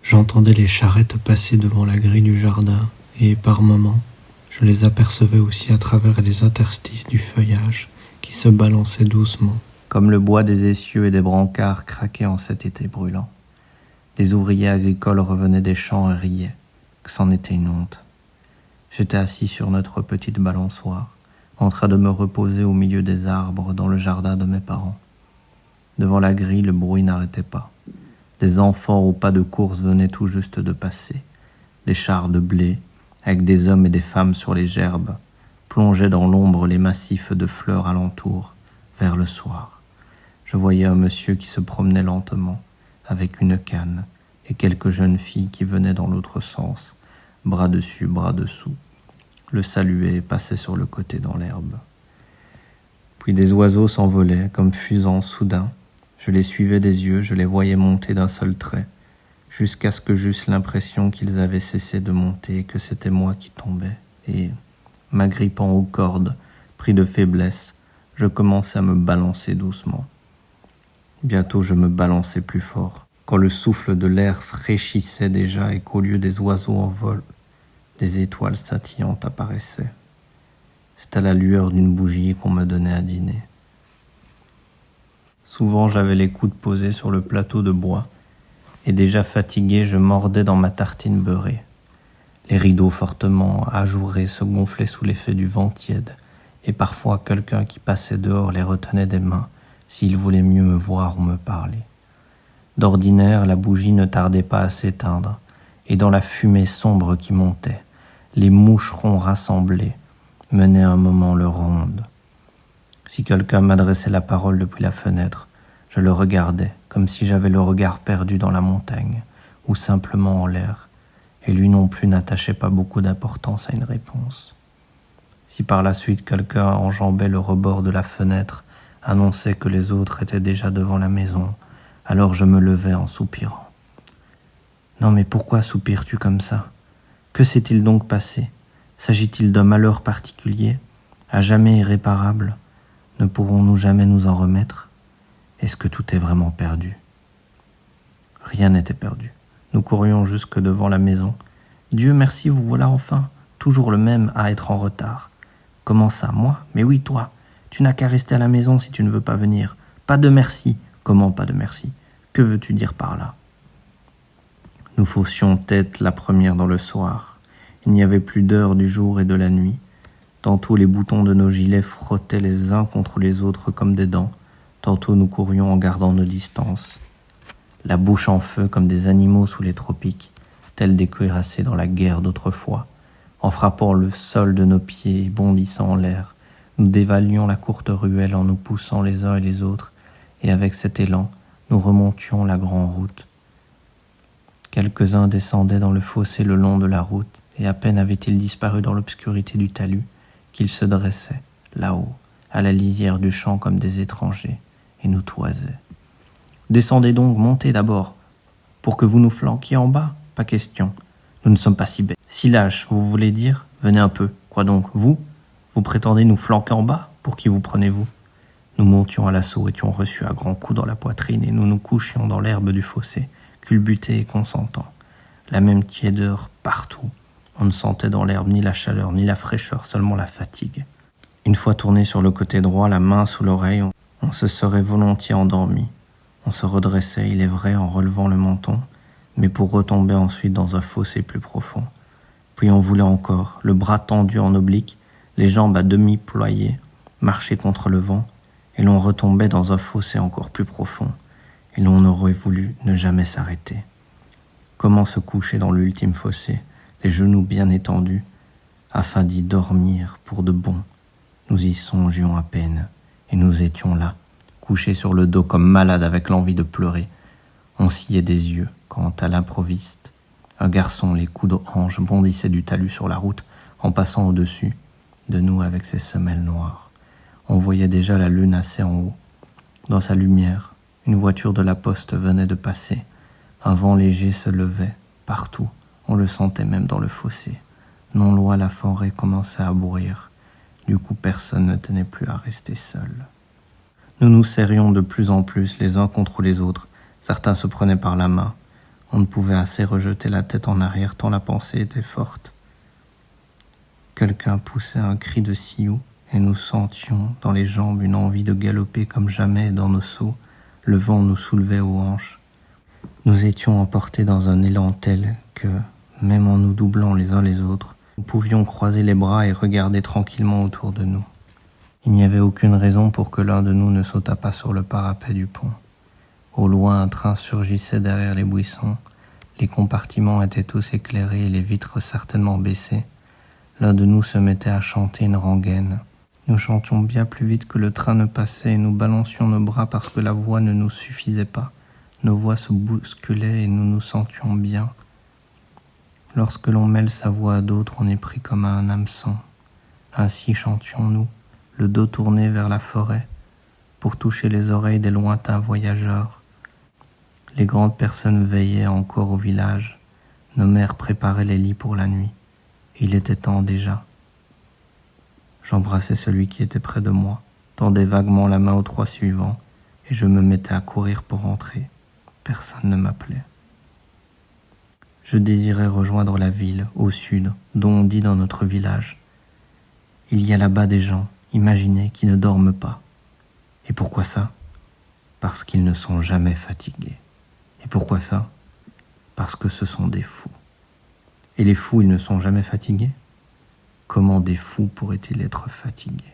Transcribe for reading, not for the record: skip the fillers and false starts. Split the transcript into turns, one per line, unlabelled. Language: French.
J'entendais les charrettes passer devant la grille du jardin, et par moments, je les apercevais aussi à travers les interstices du feuillage qui se balançait doucement, comme le bois des essieux et des brancards craquait en cet été brûlant. Des ouvriers agricoles revenaient des champs et riaient, que c'en était une honte. J'étais assis sur notre petite balançoire, en train de me reposer au milieu des arbres dans le jardin de mes parents. Devant la grille, le bruit n'arrêtait pas. Des enfants au pas de course venaient tout juste de passer. Des chars de blé, avec des hommes et des femmes sur les gerbes, plongeaient dans l'ombre les massifs de fleurs alentour, vers le soir. Je voyais un monsieur qui se promenait lentement, avec une canne, et quelques jeunes filles qui venaient dans l'autre sens, bras dessus, bras dessous, le saluaient et passaient sur le côté dans l'herbe. Puis des oiseaux s'envolaient comme fusant soudain. Je les suivais des yeux, je les voyais monter d'un seul trait, jusqu'à ce que j'eusse l'impression qu'ils avaient cessé de monter et que c'était moi qui tombais. Et, m'agrippant aux cordes, pris de faiblesse, je commençais à me balancer doucement. Bientôt je me balançais plus fort, quand le souffle de l'air fraîchissait déjà et qu'au lieu des oiseaux en vol, des étoiles scintillantes apparaissaient. C'était à la lueur d'une bougie qu'on me donnait à dîner. Souvent j'avais les coudes posés sur le plateau de bois, et déjà fatigué, je mordais dans ma tartine beurrée. Les rideaux fortement ajourés se gonflaient sous l'effet du vent tiède, et parfois quelqu'un qui passait dehors les retenait des mains, s'il voulait mieux me voir ou me parler. D'ordinaire, la bougie ne tardait pas à s'éteindre, et dans la fumée sombre qui montait, les moucherons rassemblés menaient un moment leur ronde. Si quelqu'un m'adressait la parole depuis la fenêtre, je le regardais, comme si j'avais le regard perdu dans la montagne, ou simplement en l'air, et lui non plus n'attachait pas beaucoup d'importance à une réponse. Si par la suite quelqu'un enjambait le rebord de la fenêtre, annonçait que les autres étaient déjà devant la maison, alors je me levais en soupirant. « Non mais pourquoi soupires-tu comme ça? Que s'est-il donc passé? S'agit-il d'un malheur particulier, à jamais irréparable? Ne pourrons-nous jamais nous en remettre? Est-ce que tout est vraiment perdu ?» Rien n'était perdu. Nous courions jusque devant la maison. « Dieu merci, vous voilà enfin, toujours le même à être en retard. »« Comment ça, moi? Mais oui, toi. Tu n'as qu'à rester à la maison si tu ne veux pas venir. Pas de merci. »« Comment pas de merci? Que veux-tu dire par là ?» Nous faussions tête la première dans le soir. Il n'y avait plus d'heure du jour et de la nuit. Tantôt les boutons de nos gilets frottaient les uns contre les autres comme des dents. Tantôt nous courions en gardant nos distances, la bouche en feu comme des animaux sous les tropiques, tels des cuirassés dans la guerre d'autrefois. En frappant le sol de nos pieds et bondissant en l'air, nous dévalions la courte ruelle en nous poussant les uns et les autres, et avec cet élan, nous remontions la grande route. Quelques-uns descendaient dans le fossé le long de la route, et à peine avaient-ils disparu dans l'obscurité du talus, qu'ils se dressaient, là-haut, à la lisière du champ comme des étrangers, et nous toisaient. « Descendez donc, montez d'abord, pour que vous nous flanquiez en bas, pas question. Nous ne sommes pas si bêtes. Si lâches, vous voulez dire, venez un peu. Quoi donc, vous prétendez nous flanquer en bas? Pour qui vous prenez-vous » Nous montions à l'assaut, étions reçus à grands coups dans la poitrine, et nous nous couchions dans l'herbe du fossé, culbutés et consentants. La même tiédeur partout. On ne sentait dans l'herbe ni la chaleur, ni la fraîcheur, seulement la fatigue. Une fois tourné sur le côté droit, la main sous l'oreille, on se serait volontiers endormi. On se redressait, il est vrai, en relevant le menton, mais pour retomber ensuite dans un fossé plus profond. Puis on voulait encore, le bras tendu en oblique, les jambes à demi ployées, marcher contre le vent, et l'on retombait dans un fossé encore plus profond, et l'on aurait voulu ne jamais s'arrêter. Comment se coucher dans l'ultime fossé, les genoux bien étendus, afin d'y dormir pour de bon? Nous y songions à peine, et nous étions là, couchés sur le dos comme malades avec l'envie de pleurer. On sciait des yeux quand, à l'improviste, un garçon, les coudes aux hanches, bondissait du talus sur la route en passant au-dessus de nous avec ses semelles noires. On voyait déjà la lune assez en haut. Dans sa lumière, une voiture de la poste venait de passer. Un vent léger se levait partout. On le sentait même dans le fossé. Non loin, la forêt commençait à bruire. Du coup, personne ne tenait plus à rester seul. Nous nous serrions de plus en plus les uns contre les autres. Certains se prenaient par la main. On ne pouvait assez rejeter la tête en arrière tant la pensée était forte. Quelqu'un poussait un cri de sioux et nous sentions dans les jambes une envie de galoper comme jamais dans nos sauts. Le vent nous soulevait aux hanches. Nous étions emportés dans un élan tel que, même en nous doublant les uns les autres, nous pouvions croiser les bras et regarder tranquillement autour de nous. Il n'y avait aucune raison pour que l'un de nous ne sautât pas sur le parapet du pont. Au loin, un train surgissait derrière les buissons. Les compartiments étaient tous éclairés et les vitres certainement baissées. L'un de nous se mettait à chanter une rengaine. Nous chantions bien plus vite que le train ne passait et nous balancions nos bras parce que la voix ne nous suffisait pas. Nos voix se bousculaient et nous nous sentions bien. Lorsque l'on mêle sa voix à d'autres, on est pris comme à un hameçon. Ainsi chantions-nous, le dos tourné vers la forêt, pour toucher les oreilles des lointains voyageurs. Les grandes personnes veillaient encore au village. Nos mères préparaient les lits pour la nuit. Il était temps déjà. J'embrassais celui qui était près de moi, tendais vaguement la main aux trois suivants, et je me mettais à courir pour rentrer. Personne ne m'appelait. Je désirais rejoindre la ville, au sud, dont on dit dans notre village. Il y a là-bas des gens, imaginez, qui ne dorment pas. Et pourquoi ça? Parce qu'ils ne sont jamais fatigués. Et pourquoi ça? Parce que ce sont des fous. Et les fous, ils ne sont jamais fatigués? Comment des fous pourraient-ils être fatigués?